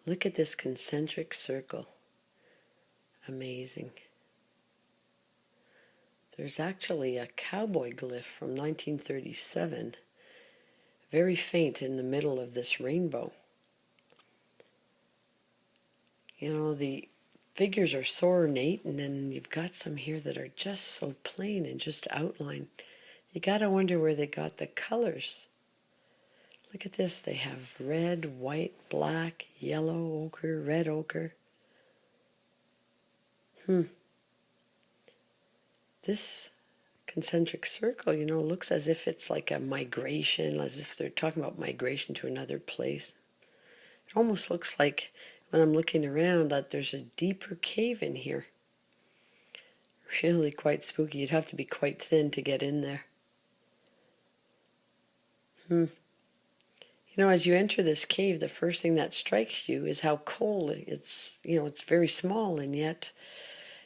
Look at this concentric circle. Amazing. There's actually a cowboy glyph from 1937, very faint in the middle of this rainbow. You know, the figures are so ornate, and then you've got some here that are just so plain and just outlined. You gotta wonder where they got the colors. Look at this. They have red, white, black, yellow ochre, red ochre. This concentric circle, you know, looks as if it's like a migration, as if they're talking about migration to another place. It almost looks like, when I'm looking around, that there's a deeper cave in here. Really quite spooky. You'd have to be quite thin to get in there. You know, as you enter this cave, the first thing that strikes you is how cold it's. You know, it's very small, and yet,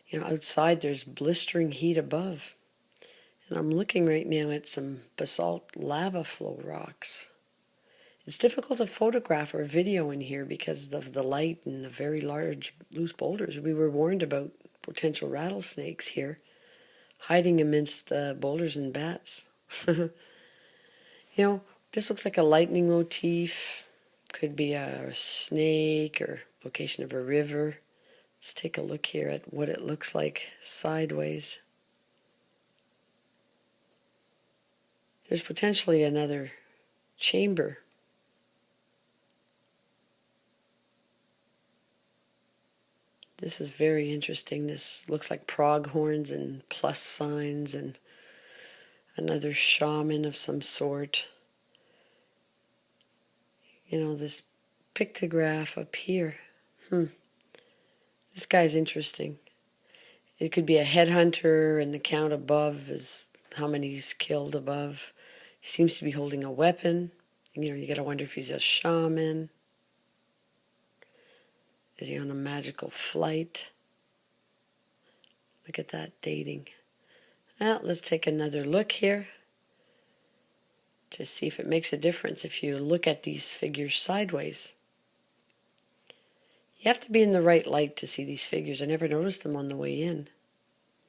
you know, outside there's blistering heat above. And I'm looking right now at some basalt lava flow rocks. It's difficult to photograph or video in here because of the light and the very large loose boulders. We were warned about potential rattlesnakes here, hiding amidst the boulders and bats. You know, this looks like a lightning motif. Could be a snake or location of a river. Let's take a look here at what it looks like sideways. There's potentially another chamber. This is very interesting. This looks like pronghorns and plus signs and another shaman of some sort. You know, this pictograph up here. This guy's interesting. It could be a headhunter, and the count above is how many he's killed above. He seems to be holding a weapon. You know, you gotta wonder if he's a shaman. Is he on a magical flight? Look at that dating. Well, let's take another look here to see if it makes a difference if you look at these figures sideways. You have to be in the right light to see these figures. I never noticed them on the way in.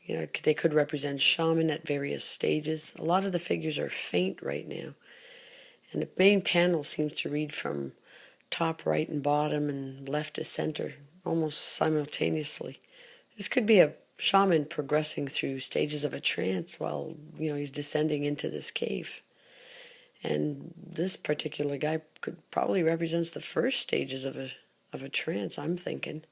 You know, they could represent shaman at various stages. A lot of the figures are faint right now. And the main panel seems to read from top right and bottom and left to center almost simultaneously. This could be a shaman progressing through stages of a trance while, you know, he's descending into this cave. And this particular guy could probably represents the first stages of a trance, I'm thinking.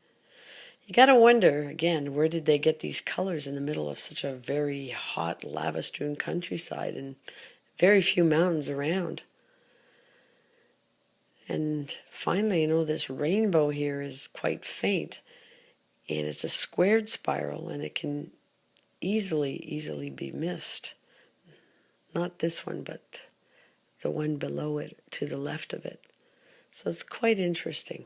You gotta wonder, again, where did they get these colors in the middle of such a very hot, lava-strewn countryside and very few mountains around? And finally, you know, this rainbow here is quite faint, and it's a squared spiral, and it can easily be missed. Not this one, but the one below it, to the left of it. So it's quite interesting.